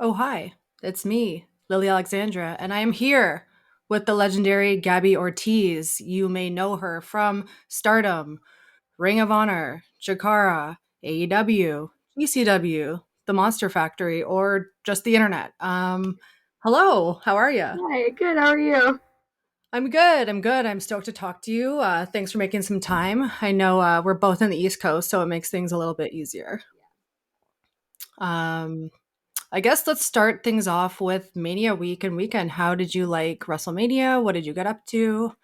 Oh, hi. It's me, Lily Alexandra, and I am here with the legendary Gabby Ortiz. You may know her from Stardom, Ring of Honor, Jakara, AEW, ECW, The Monster Factory, or just the internet. Hello, how are you? Hi, good. How are you? I'm good. I'm good. I'm stoked to talk to you. Thanks for making some time. I know we're both in the East Coast, so it makes things a little bit easier. Um, I guess let's start things off with Mania week and weekend. How did you like WrestleMania? What did you get up to?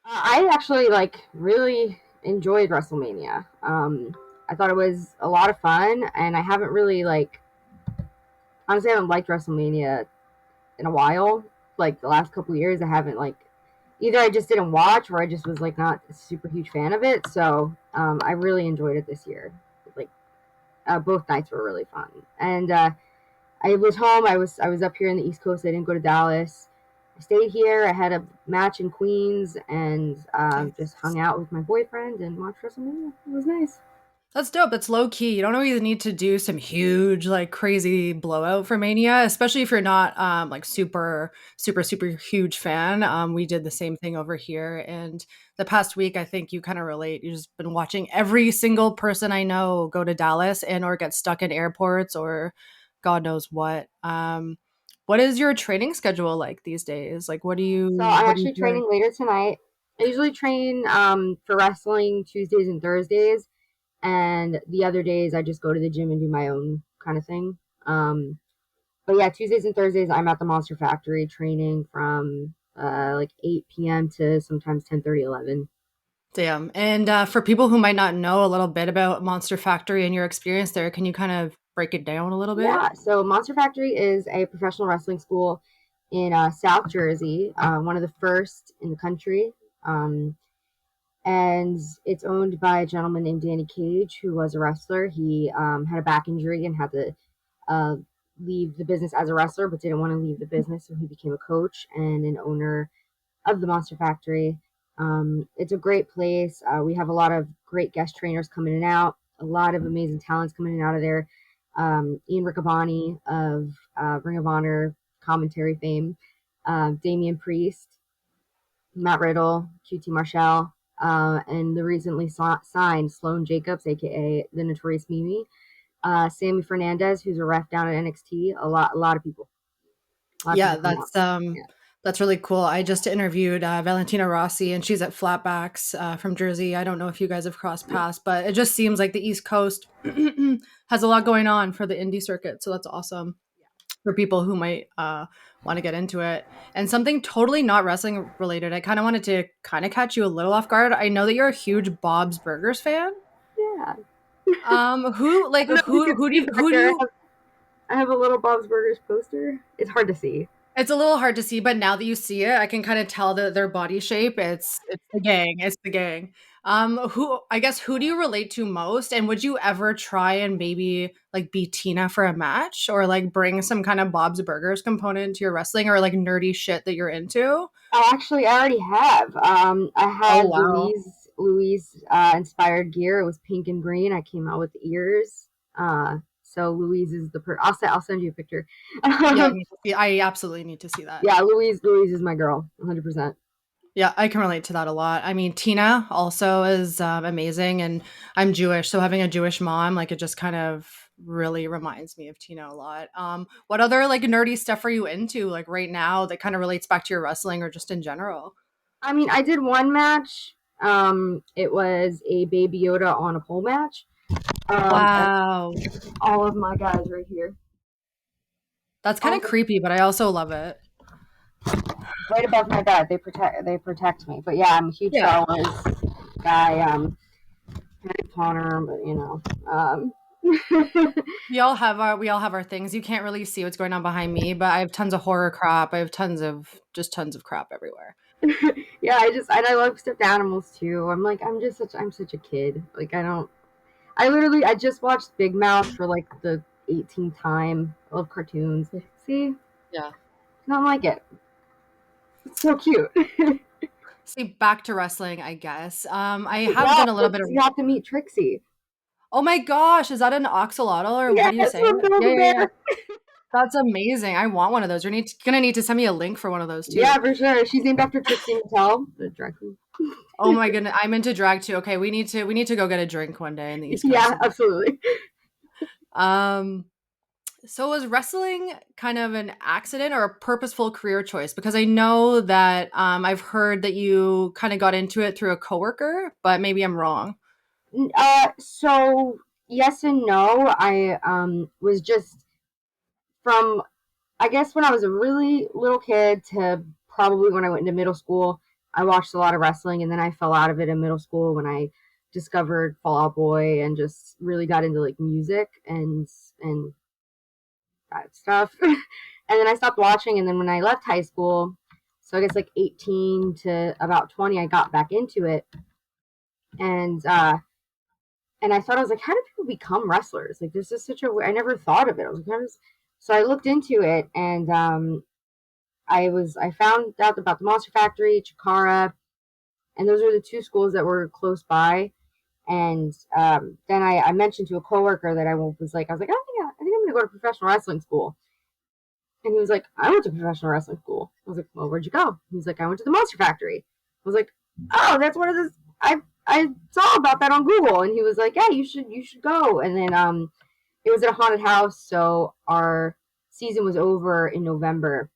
I actually really enjoyed WrestleMania. I thought it was a lot of fun, and I haven't really honestly I haven't liked WrestleMania in a while. Like the last couple of years, I haven't either I just didn't watch or I just was not a super huge fan of it. So I really enjoyed it this year. Like both nights were really fun, and I was home. I was up here in the East Coast. I didn't go to Dallas. I stayed here. I had a match in Queens and just Nice. hung out with my boyfriend and watched WrestleMania. It was nice. That's dope. That's low key. You don't always need to do some huge, like crazy blowout for Mania, especially if you're not like super huge fan. We did the same thing over here. And the past week, I think you kind of relate. You've just been watching every single person I know go to Dallas and or get stuck in airports or God knows what. What is your training schedule like these days? Like So I'm what do you actually do? training later tonight. I usually train for wrestling Tuesdays and Thursdays, and the other days I just go to the gym and do my own kind of thing. But yeah, Tuesdays and Thursdays I'm at the Monster Factory training from 8 p.m. to sometimes 10:30, 11. Damn. And for people who might not know a little bit about Monster Factory and your experience there, can you kind of break it down a little bit? Yeah, so Monster Factory is a professional wrestling school in South Jersey, one of the first in the country. Um, and it's owned by a gentleman named Danny Cage, who was a wrestler. He had a back injury and had to uh, leave the business as a wrestler, but didn't want to leave the business, so he became a coach and an owner of the Monster Factory. It's a great place. We have a lot of great guest trainers coming in and out, a lot of amazing talents coming in and out of there. Ian Riccaboni of Ring of Honor commentary fame, Damian Priest, Matt Riddle, QT Marshall, and the recently signed Sloane Jacobs, aka the Notorious Mimi, Sammy Fernandez, who's a ref down at NXT. A lot of Yeah, people coming out. Yeah. that's really cool. I just interviewed Valentina Rossi, and she's at Flatbacks from Jersey. I don't know if you guys have crossed paths, but it just seems like the East Coast has a lot going on for the indie circuit. So that's awesome for people who might want to get into it. And something totally not wrestling related. I kind of wanted to kind of catch you a little off guard. I know that you're a huge Bob's Burgers fan. Yeah. Who I like don't know if you can see back who do there. you I have a little Bob's Burgers poster. It's hard to see. It's a little hard to see, but now that you see it, I can kind of tell that their body shape. It's the gang. It's the gang. Who I guess who do you relate to most? And would you ever try and maybe like be Tina for a match or like bring some kind of Bob's Burgers component into your wrestling or like nerdy shit that you're into? I already have. I Oh had wow. Louise inspired gear. It was pink and green. I came out with ears. So Louise is I'll send you a picture. Yeah, I need to see. I absolutely need to see that. Yeah, Louise is my girl, 100%. Yeah, I can relate to that a lot. I mean, Tina also is amazing, and I'm Jewish, so having a Jewish mom, like, it just kind of really reminds me of Tina a lot. What other like nerdy stuff are you into, like right now, that kind of relates back to your wrestling or just in general? I mean, I did one match. It was a Baby Yoda on a pole match. And Wow, all of my guys right here. that's kind All of creepy, but I also love it. right above my bed. They protect me. But yeah, I'm a huge Yeah, Star Wars guy. Harry Potter, but we all have our things. You can't really see what's going on behind me, but I have tons of horror crap. I have tons of crap everywhere. yeah, I love stuffed animals too. I'm such a kid. I just watched Big Mouth for like the 18th time. I love cartoons. See, Yeah. not like it. It's so cute. See, back to wrestling, I guess. I have Yeah, done a little bit of. you have to meet Trixie. Oh my gosh, is that an axolotl or what Yes, do you say? from Build Yeah, a yeah, yeah. Bear. That's amazing. I want one of those. Gonna need to send me a link for one of those Yeah, too. for sure. She's named after Trixie Mattel, the drag queen. Oh my goodness, I'm into drag too. Okay, we need to go get a drink one day in the East Coast Yeah, sometime. absolutely. Um, so was wrestling kind of an accident or a purposeful career choice? Because I know that I've heard that you kind of got into it through a coworker, but maybe I'm wrong. So yes and no. I was just from, I guess, when I was a really little kid to probably when I went into middle school. I watched a lot of wrestling, and then I fell out of it in middle school when I discovered Fall Out Boy and just really got into like music and that stuff. And then I stopped watching, and then when I left high school, so I guess like 18 to about 20, I got back into it, and I thought, I was like, how do people become wrestlers? Like, this is such a, I never thought of it. I was like, how does, so I looked into it, and I found out about the Monster Factory, Chikara, and those are the two schools that were close by. And then I mentioned to a coworker that I was like, I think I'm gonna go to professional wrestling school. And he was like, I went to professional wrestling school. I was like, well, where'd you go? He's like, I went to the Monster Factory. I was like, oh, that's one of the, I saw about that on Google. And he was like, yeah, you should go. And then it was at a haunted house, so our season was over in November.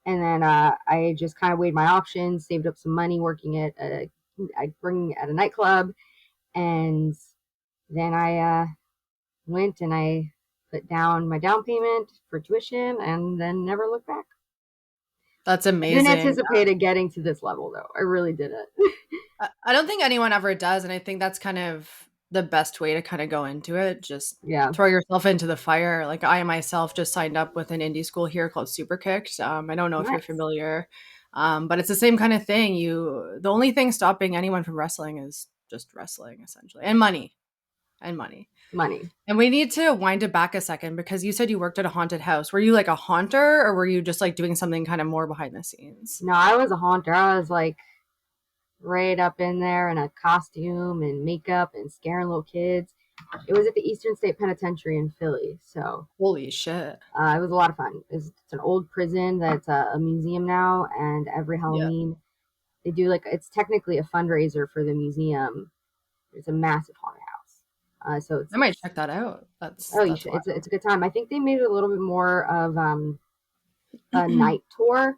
And then I just kind of weighed my options, saved up some money working at a nightclub, and then I went and I put down my down payment for tuition, and then never looked back. That's I didn't amazing. anticipate it getting to this level, though. I really didn't. I don't think anyone ever does, and I think that's kind of the best way to kind of go into it. Just Yeah, throw yourself into the fire. Like I myself just signed up with an indie school here called Super Kicked. I don't know if you're nice familiar, but it's the same kind of thing. The only thing stopping anyone from wrestling is just wrestling, essentially, and money, and money. money. And we need to wind it back a second because you said you worked at a haunted house. Were you like a haunter, or were you just like doing something kind of more behind the scenes? No, I was a haunter. I was like right up in there in a costume and makeup and scaring little kids. It was at the Eastern State Penitentiary in Philly, so Holy shit! it was a lot of fun. It's an old prison that's a museum now, and every Yeah. Halloween they do like, it's technically a fundraiser for the museum. It's a massive haunted house, so I might check that out. oh, you That's should. wild. It's a good time. I think they made it a little bit more of a night tour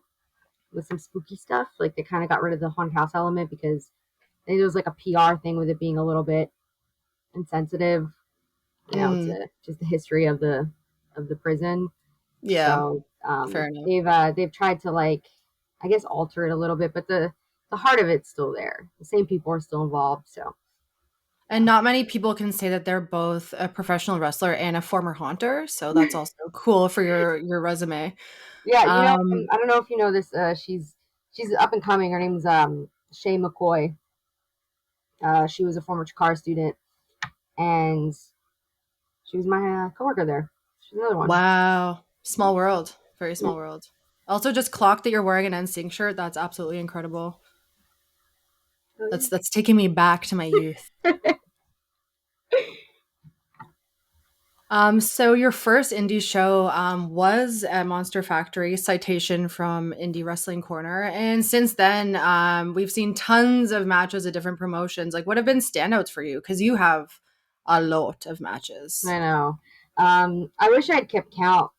with some spooky stuff. Like they kind of got rid of the haunted house element because I think there was like a PR thing with it being a little bit insensitive. It's Mm, just the history of the prison. yeah, So fair enough. they've tried to, like, I guess, alter it a little bit, but the heart of it's still there. The same people are still involved. So And not many people can say that they're both a professional wrestler and a former haunter, so that's also cool for your resume. yeah, Um, I don't know if you know this. She's up and coming. Her name's Shay McCoy. She was a former Chikara student, and she was my coworker there. She's another one. wow, small world, very small world. Also, just clocked that you're wearing an NSYNC shirt. That's absolutely incredible. Oh, That's taking me back to my youth. yeah. So your first indie show was at Monster Factory, citation from Indie Wrestling Corner, and since then we've seen tons of matches at different promotions. Like, what have been standouts for you? Because you have a lot of matches. I know. I wish I'd kept count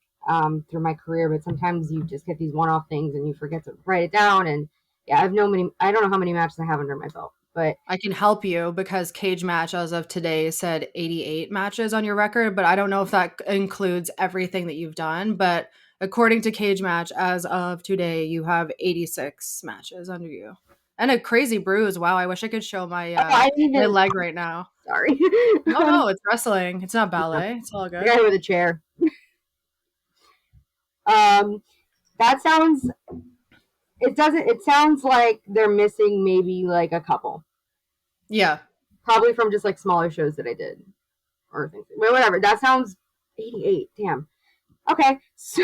through my career, but sometimes you just get these one-off things and you forget to write it down. And yeah, I don't know how many matches I have under my belt, but I can help you because Cage Match, as of today, said 88 matches on your record, but I don't know if that includes everything that you've done. But according to Cage Match, as of today, you have 86 matches under you. And a crazy bruise. Wow, I wish I could show my oh, I didn't my even. leg right now. Sorry. No, no, it's wrestling. It's not Yeah, ballet. It's all the guy good. with a chair. Um, that sounds. It doesn't. It sounds like they're missing maybe like a couple, Yeah. probably from just like smaller shows that I did or things. Well, whatever. That sounds 88. Damn. Okay, so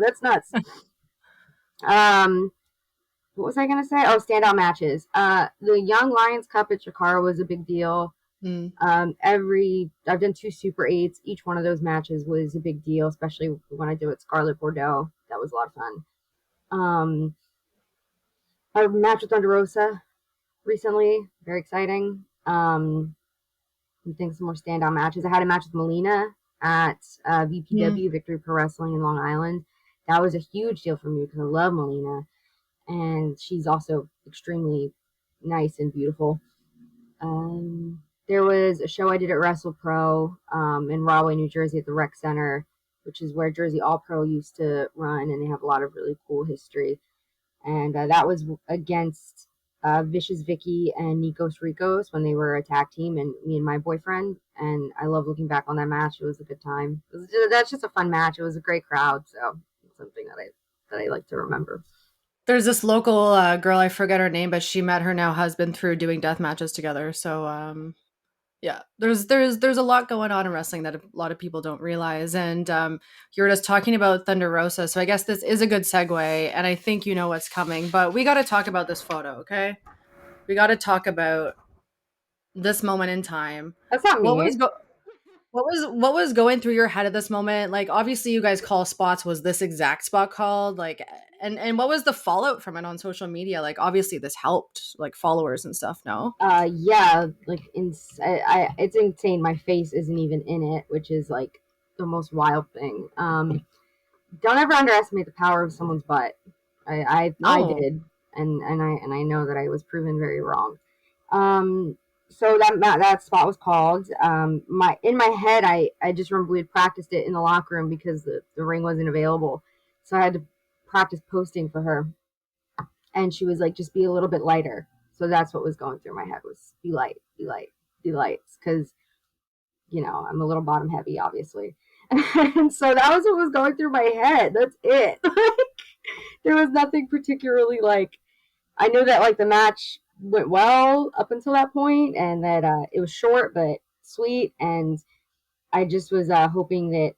that's nuts. Um, what was I gonna say? Oh, standout matches. The Young Lions Cup at Chikara was a big deal. Mm. I've done 2 Super 8s. Each one of those matches was a big deal, especially when I did with Scarlett Bordeaux. That was a lot of fun. Um, a match with Thunder Rosa recently, very exciting. I think some more standout matches. I had a match with Melina at Mm. VPW, Victory Pro Wrestling in Long Island. That was a huge deal for me because I love Melina, and she's also extremely nice and beautiful. There was a show I did at WrestlePro in Rahway, New Jersey at the Rec Center, which is where Jersey All Pro used to run, and they have a lot of really cool history. And that was against Vicious Vicky and Nikos Ricos when they were a tag team, and me and my boyfriend. And I love looking back on that match. It was a good time. That's just a fun match. It was a great crowd, so it's something that I like to remember. There's this local girl, I forget her name, but she met her now husband through doing death matches together. So yeah, there's a lot going on in wrestling that a lot of people don't realize. And you were just talking about Thunder Rosa, so I guess this is a good segue, and I think you know what's coming. But we got to talk about this photo, okay? We got to talk about this moment in time. That's not What me. was what was going through your head at this moment? Like, obviously, you guys call spots. Was this exact spot called? Like, and what was the fallout from it on social media? Like, obviously, this helped like followers and stuff. No. Yeah, like it's insane. My face isn't even in it, which is like the most wild thing. Don't ever underestimate the power of someone's butt. I No. did, and I know that I was proven very wrong. Um, so that spot was called. My in my head, I just remember we had practiced it in the locker room because the ring wasn't available, so I had to practice posting for her, and she was like, just be a little bit lighter. So that's what was going through my head was be light, be light, be light, because I'm a little bottom heavy, obviously. And so that was what was going through my head. That's it. There was nothing particularly like. I knew that like the match went well up until that point, and that it was short but sweet. And I just was hoping that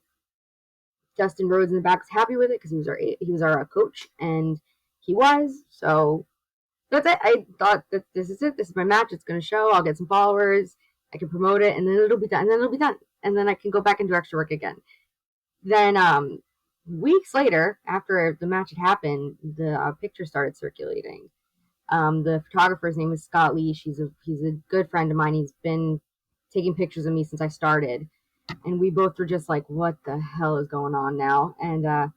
Dustin Rhodes in the back was happy with it because he was our coach, and he was. So that's it. I thought that this is it. This is my match. It's going to show. I'll get some followers. I can promote it, and then it'll be done. And then it'll be done. And then I can go back and do extra work again. Then weeks later, after the match had happened, the picture started circulating. The photographer's name is Scott Lee. He's a good friend of mine. He's been taking pictures of me since I started, and we both were just like, "What the hell is going on now?" And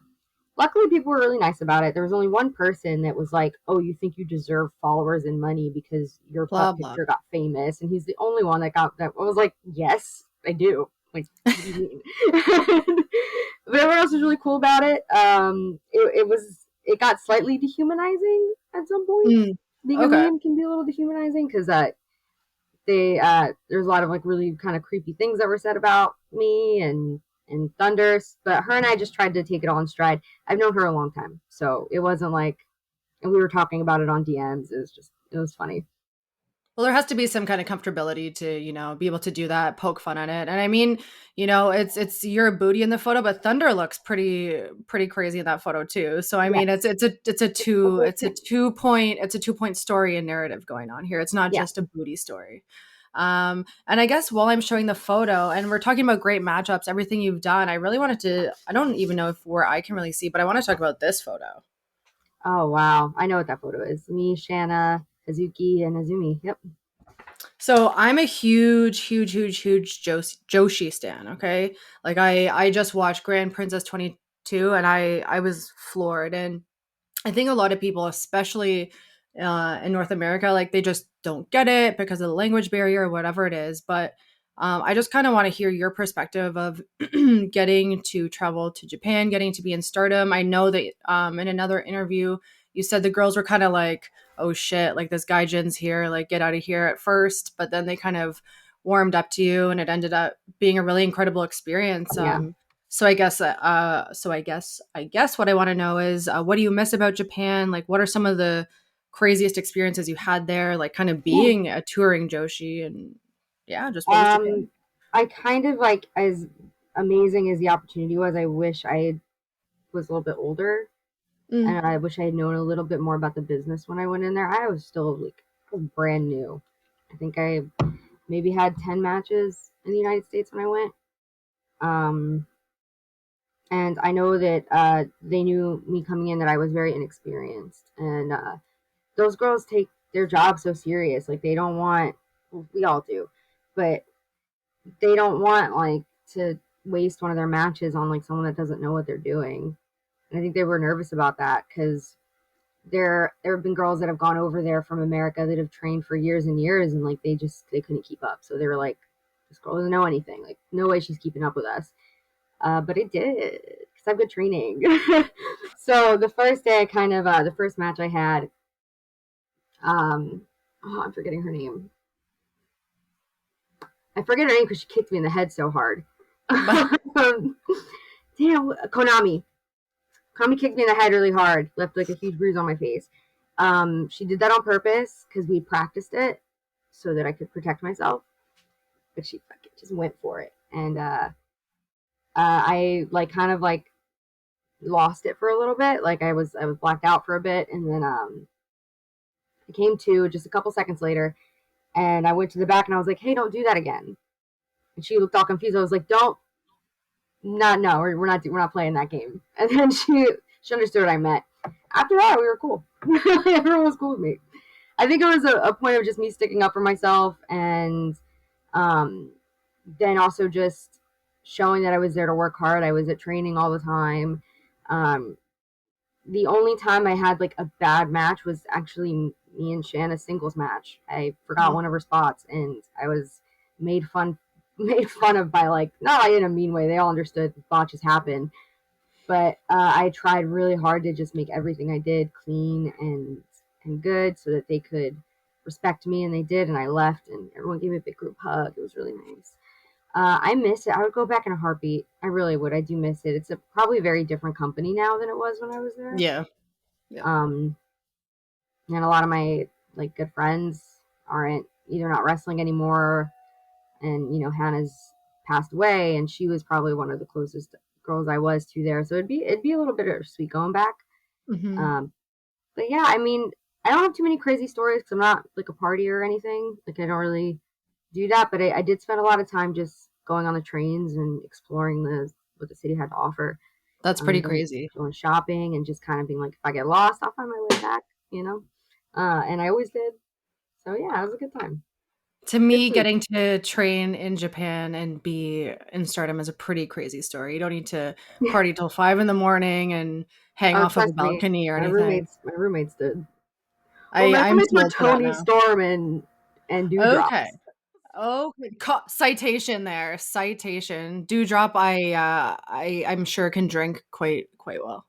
luckily, people were really nice about it. There was only one person that was like, "Oh, you think you deserve followers and money because your Blah butt blah. picture got famous?" And he's the only one that got that. I was like, "Yes, I do." Like, what do you mean? But everyone else was really cool about it. It got slightly dehumanizing at some points. Mm, Being a okay. meme can be a little dehumanizing because there's a lot of like really kind of creepy things that were said about me and Thunder, but her and I just tried to take it all in stride. I've known her a long time, so it wasn't like, and we were talking about it on DMs. It was funny. Well, there has to be some kind of comfortability to, be able to do that, poke fun at it. And I mean, it's you're a booty in the photo, but Thunder looks pretty crazy in that photo too. So I mean, Yes. it's a 2 point story and narrative going on here. It's not Yeah. just a booty story. And I guess while I'm showing the photo and we're talking about great matchups, everything you've done, I really wanted to, I don't even know if where I can really see, but I want to talk about this photo. Oh wow, I know what that photo is. Me, Shanna, Hazuki, and Azumi. Yep. So I'm a huge, huge, huge, huge Joshi stan. Okay, like I just watched Grand Princess 22, and I was floored. And I think a lot of people, especially in North America, like they just don't get it because of the language barrier or whatever it is. But I just kind of want to hear your perspective of getting to travel to Japan, getting to be in Stardom. I know that in another interview you said the girls were kind of like, "Oh shit, like this guy Jin's here, like get out of here" at first, but then they kind of warmed up to you, and it ended up being a really incredible experience. Yeah. So I guess what I want to know is what do you miss about Japan? Like, what are some of the craziest experiences you had there? Like, kind of Yeah. being a touring Joshi, and yeah, just what was Japan? Um, I kind of like, as amazing as the opportunity was, I wish I was a little bit older, Mm, and I wish I had known a little bit more about the business when I went in there. I was still like, I was brand new. I think I maybe had 10 matches in the United States when I went. Um, and I know that they knew me coming in that I was very inexperienced. And those girls take their job so serious. Like, they don't want, well, we all do, but they don't want, like, to waste one of their matches on, like, someone that doesn't know what they're doing. And I think they were nervous about that because there have been girls that have gone over there from America that have trained for years and years, and like they couldn't keep up. So they were like, this girl doesn't know anything. Like, no way she's keeping up with us. But it did because I've good training. So the first day, I kind of the first match I had, oh, I'm forgetting her name. I forget her name because she kicked me in the head so hard. Damn, Konami. Konami kicked me in the head really hard, left like a huge bruise on my face. She did that on purpose because we practiced it so that I could protect myself. But she fucking just went for it, and I like kind of like lost it for a little bit. Like I was blacked out for a bit, and then I came to just a couple seconds later, and I went to the back and I was like, "Hey, don't do that again." And she looked all confused. I was like, "Don't, not no, we're not playing that game." And then she understood what I meant. After that, we were cool. Everyone was cool with me. I think it was a point of just me sticking up for myself, and um, then also just showing that I was there to work hard. I was at training all the time. Um, the only time I had like a bad match was actually me and Shanna's singles match. I forgot one of her spots, and I was made fun made fun of by, like, not in a mean way. They all understood botches happen, but I tried really hard to just make everything I did clean and good so that they could respect me, and they did. And I left, and everyone gave me a big group hug. It was really nice. I miss it. I would go back in a heartbeat. I really would. I do miss it. It's probably a very different company now than it was when I was there. Yeah. Yeah. And a lot of my like good friends aren't either not wrestling anymore, and Hannah's passed away, and she was probably one of the closest girls I was to there. So it'd be a little bittersweet going back. Mm-hmm. But yeah, I mean, I don't have too many crazy stories because I'm not like a partier or anything. Like, I don't really do that, but I did spend a lot of time just going on the trains and exploring what the city had to offer. That's pretty Going, crazy. going shopping and just kind of being like, if I get lost, I'll find my way back, And I always did. So yeah, it was a good time. To Good me, food. getting to train in Japan and be in Stardom is a pretty crazy story. You don't need to party till 5 in the morning and hang Oh, off of a trust me, balcony or my anything. roommates did. Well, my I'm roommates too were old for that Tony now. Storm and Okay. Dewdrops. Okay. Citation there. Citation. Dewdrop, I'm sure can drink quite well.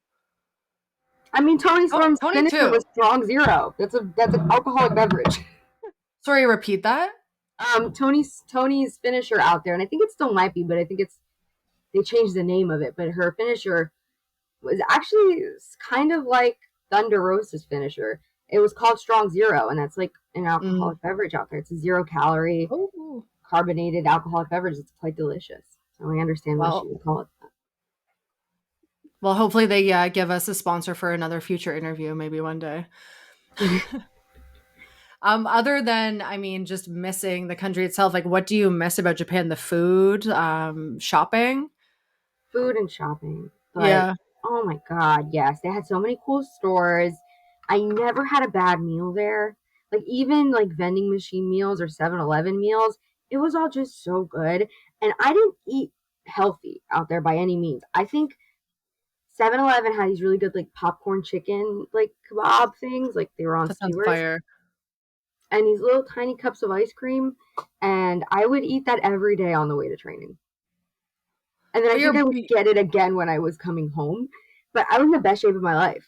I mean, Tony Oh, Storm's Tony finisher was too. Strong Zero. That's an alcoholic beverage. Sorry, repeat that. Tony's finisher out there, and I think it still might be, but I think they changed the name of it. But her finisher was actually kind of like Thunder Rosa's finisher. It was called Strong Zero, and that's like an Mm. alcoholic beverage out there. It's a 0-calorie Oh, carbonated alcoholic beverage. It's quite delicious. So I understand why she well, would call it well, hopefully they give us a sponsor for another future interview, maybe one day. that. Other than, I mean, just missing the country itself, like, what do you miss about Japan? The food, shopping? Food and shopping. But Yeah. oh my god, yes, they had so many cool stores. I never had a bad meal there. Like, even like vending machine meals or 7-Eleven meals, it was all just so good. And I didn't eat healthy out there by any means. I think 7-Eleven had these really good like popcorn chicken like kebab things, like they were on That sounds skewers, fire. and these little tiny cups of ice cream, and I would eat that every day on the way to training. And then I But think you're I would get it again when I was coming home. But I was in the best shape of my life.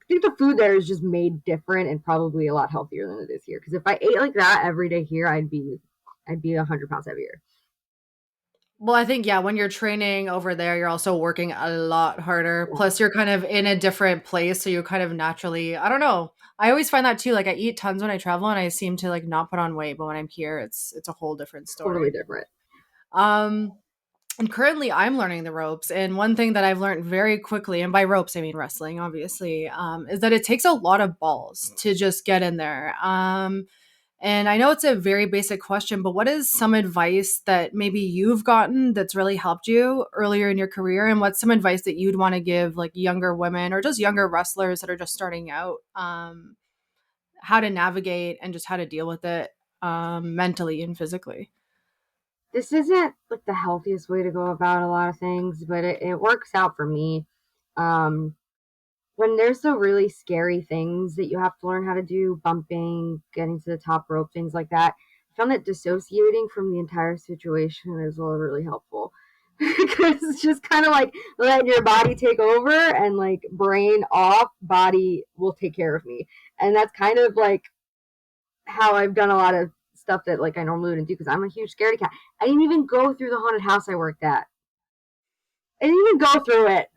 I think the food there is just made different and probably a lot healthier than it is here. Because if I ate like that every day here, I'd be 100 pounds heavier. well, I think, yeah, when you're training over there, you're also working a lot harder. Yeah, Plus, you're kind of in a different place, so you kind of naturally, I don't know. I always find that too. Like, I eat tons when I travel, and I seem to like not put on weight, but when I'm here, it's a whole different totally story. different. Um, and currently, I'm learning the ropes. And one thing that I've learned very quickly, and by ropes I mean wrestling, obviously, is that it takes a lot of balls to just get in there. And I know it's a very basic question, but what is some advice that maybe you've gotten that's really helped you earlier in your career? And what's some advice that you'd want to give like younger women or just younger wrestlers that are just starting out, how to navigate and just how to deal with it mentally and physically? This isn't like the healthiest way to go about a lot of things, but it works out for me. Um, when there's the really scary things that you have to learn how to do, bumping, getting to the top rope, things like that, I found that dissociating from the entire situation is really helpful. Because it's just kind of like letting your body take over and like brain off, body will take care of me. And that's kind of like how I've done a lot of stuff that like I normally wouldn't do because I'm a huge scaredy cat. I didn't even go through the haunted house I worked at. I didn't even go through it.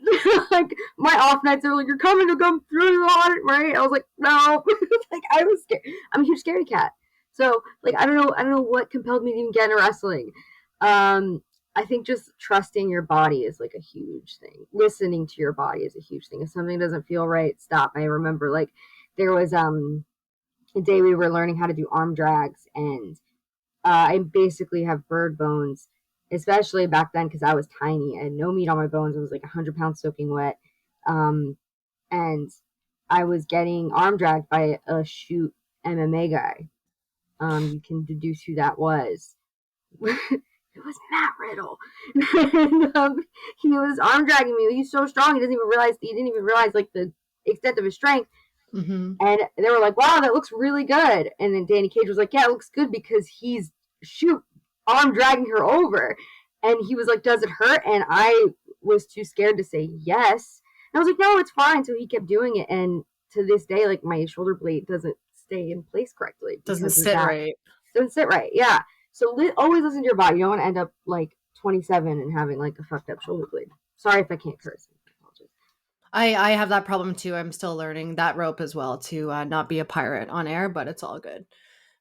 Like my off nights, are like, "You're coming to come through the haunted," right? I was like, "No." Like I was scared. I'm a huge scaredy cat. So like I don't know what compelled me to even get into wrestling. Um, I think just trusting your body is like a huge thing. Listening to your body is a huge thing. If something doesn't feel right, stop. I remember like there was a day we were learning how to do arm drags, and I basically have bird bones, especially back then because I was tiny. I had no meat on my bones. I was like 100 pounds soaking wet. Um, and I was getting arm dragged by a shoot MMA guy. You can deduce who that was. It was Matt Riddle. And he was arm dragging me. He's so strong. He didn't even realize like the extent of his strength. Mm-hmm. And they were like, "Wow, that looks really good." And then Danny Cage was like, "Yeah, it looks good because he's shoot arm dragging her over." And he was like, "Does it hurt?" And I was too scared to say yes. And I was like, "No, it's fine." So he kept doing it, and to this day, like my shoulder blade doesn't stay in place correctly Doesn't because of sit that. right. It doesn't sit right. Yeah. So always listen to your body. You don't want to end up like 27 and having like a fucked up shoulder blade. Sorry if I can't curse. I have that problem too. I'm still learning that rope as well to not be a pirate on air, but it's all good.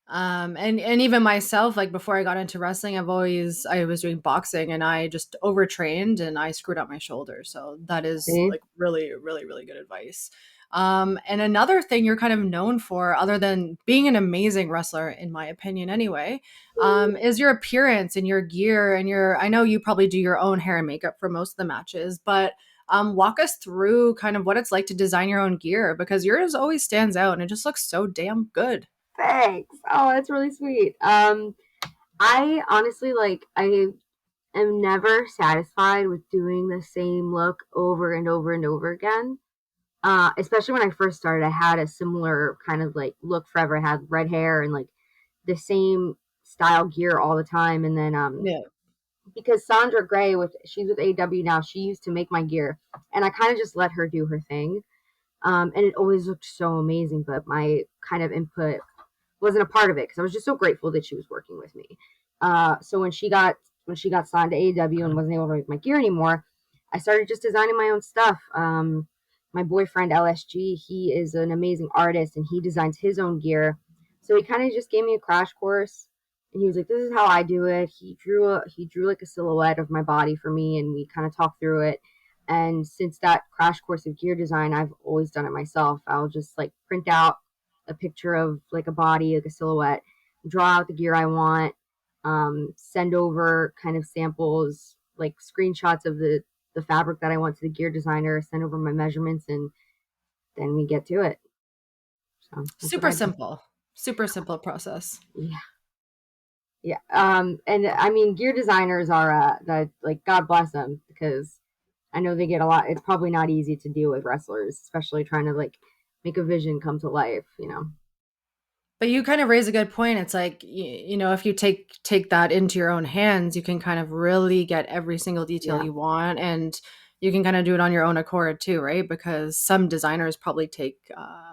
And even myself, like before I got into wrestling, I was doing boxing and I just overtrained and I screwed up my shoulder. So that is See? like really, really, really good advice. And another thing you're kind of known for, other than being an amazing wrestler, in my opinion, anyway, is your appearance and your gear and your. I know you probably do your own hair and makeup for most of the matches, but walk us through kind of what it's like to design your own gear because yours always stands out and it just looks so damn good. Thanks. Oh, that's really sweet. I honestly like I am never satisfied with doing the same look over and over and over again. Especially when I first started, I had a similar kind of like look forever. I had red hair and like the same style gear all the time. And then Yeah. because Sandra Gray she's with AEW now, she used to make my gear, and I kind of just let her do her thing. And it always looked so amazing, but my kind of input wasn't a part of it because I was just so grateful that she was working with me. So when she got signed to AEW and wasn't able to make my gear anymore, I started just designing my own stuff. My boyfriend LSG, he is an amazing artist and he designs his own gear. So he kind of just gave me a crash course, and he was like, "This is how I do it." He drew like a silhouette of my body for me, and we kind of talked through it. And since that crash course of gear design, I've always done it myself. I'll just like print out a picture of like a body, like a silhouette, draw out the gear I want, send over kind of samples, like screenshots of the fabric that I want to the gear designer, send over my measurements, and then we get to it. So that's what Super I do. simple. Super simple process. Yeah, yeah. And I mean, gear designers are that like God bless them because I know they get a lot. It's probably not easy to deal with wrestlers, especially trying to like make a vision come to life. You know. But you kind of raise a good point. It's like you know, if you take that into your own hands, you can kind of really get every single detail Yeah. you want, and you can kind of do it on your own accord too, right? Because some designers probably take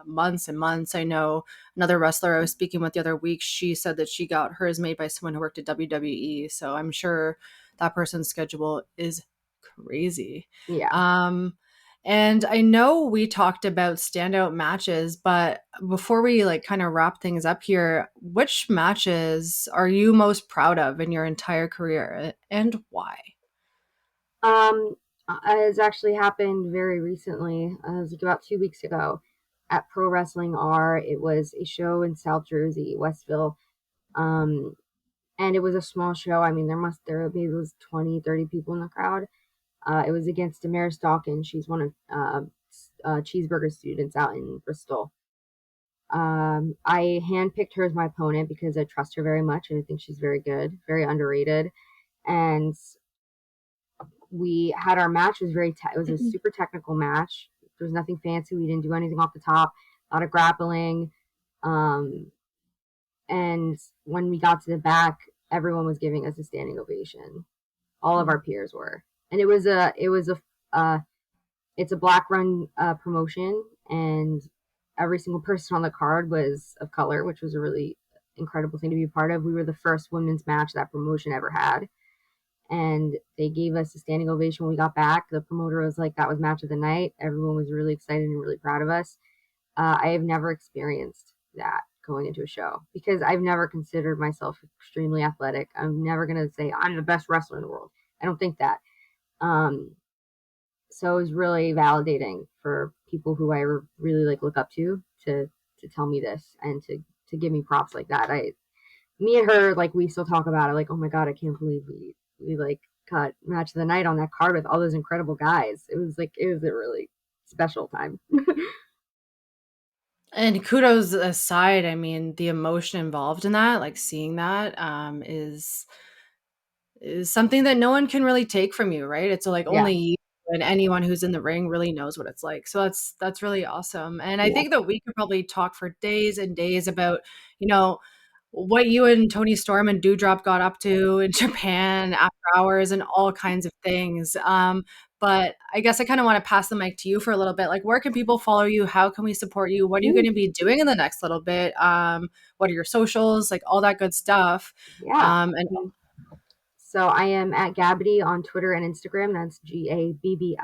months and months. I know another wrestler I was speaking with the other week. She said that she got hers made by someone who worked at WWE. So I'm sure that person's schedule is crazy. Yeah. Um, And I know we talked about standout matches, but before we like kind of wrap things up here, which matches are you most proud of in your entire career and why? Um, it's actually happened very recently. It was like about 2 weeks ago. at Pro Wrestling R. It was a show in South Jersey, Westville. Um, and it was a small show. I mean, there maybe was 20, 30 people in the crowd. It was against Damaris Dawkins. She's one of Cheeseburger students out in Bristol. I handpicked her as my opponent because I trust her very much and I think she's very good, very underrated. And we had our match. It was it was a super technical match. There was nothing fancy. We didn't do anything off the top. A lot of grappling. Um, and when we got to the back, everyone was giving us a standing ovation. All of our peers were, and it's a black run promotion, and every single person on the card was of color, which was a really incredible thing to be a part of. We were the first women's match that promotion ever had, and they gave us a standing ovation when we got back. The promoter was like, that was match of the night. Everyone was really excited and really proud of us. I have never experienced that going into a show because I've never considered myself extremely athletic. I'm never going to say I'm the best wrestler in the world. I don't think that. Um, so it was really validating for people who I really like look up to tell me this and to give me props like that. Me and her, like, we still talk about it. Like, oh my god, I can't believe we like cut match of the night on that card with all those incredible guys. It was a really special time. And kudos aside, I mean, the emotion involved in that, like seeing that, is something that no one can really take from you, right? It's like Yeah, only you and anyone who's in the ring really knows what it's like. So that's really awesome. And I yeah. think that we could probably talk for days and days about, you know, what you and Tony Storm and Dewdrop got up to in Japan after hours and all kinds of things. But I guess I kind of want to pass the mic to you for a little bit. Like, where can people follow you? How can we support you? What are you going Mm, to be doing in the next little bit? What are your socials? Like all that good stuff. yeah. And So I am at Gabby on Twitter and Instagram. That's GABBITY.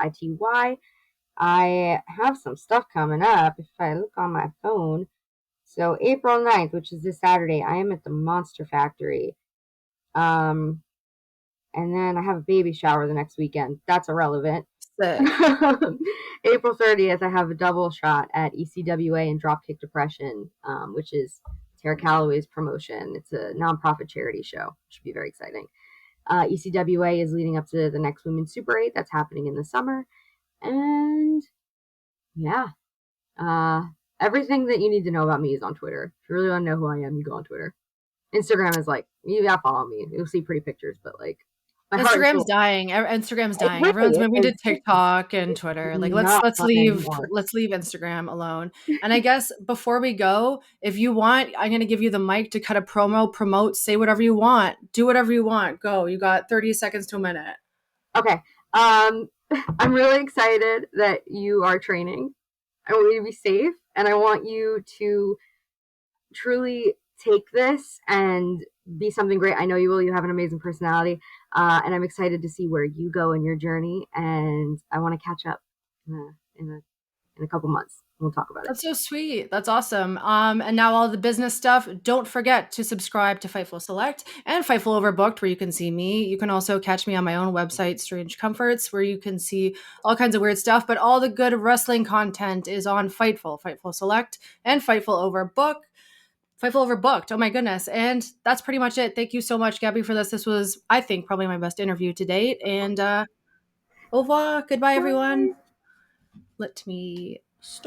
I have some stuff coming up if I look on my phone. So April 9th, which is this Saturday, I am at the Monster Factory. Um, and then I have a baby shower the next weekend. That's irrelevant. sick. April 30th, I have a double shot at ECWA and Dropkick Depression, which is Tara Calloway's promotion. It's a nonprofit charity show. Should be very exciting. ECWA is leading up to the next Women's Super 8 that's happening in the summer. And yeah, uh, everything that you need to know about me is on Twitter. If you really want to know who I am, you go on Twitter. Instagram is like, you gotta follow me. You'll see pretty pictures, but like, my heart and Instagram's soul. dying. Instagram's It dying. Everyone's really moving to is. TikTok and It's Twitter. Like let's not let's fun leave anymore. let's leave Instagram alone. And I guess before we go, if you want, I'm gonna give you the mic to cut a promo, promote, say whatever you want, do whatever you want. Go. You got 30 seconds to a minute. Okay. I'm really excited that you are training. I want you to be safe, and I want you to truly take this and be something great. I know you will. You have an amazing personality, and I'm excited to see where you go in your journey. And I want to catch up in a couple months. We'll talk about it. That's so sweet. That's awesome. And now all the business stuff. Don't forget to subscribe to Fightful Select and Fightful Overbooked, where you can see me. You can also catch me on my own website, Strange Comforts, where you can see all kinds of weird stuff. But all the good wrestling content is on Fightful, Fightful Select, and Fightful Overbooked. Fightful Overbooked. Oh my goodness. And that's pretty much it. Thank you so much, Gabby, for this. This was, I think, probably my best interview to date. And au revoir. Goodbye, everyone. Bye. Let me stop.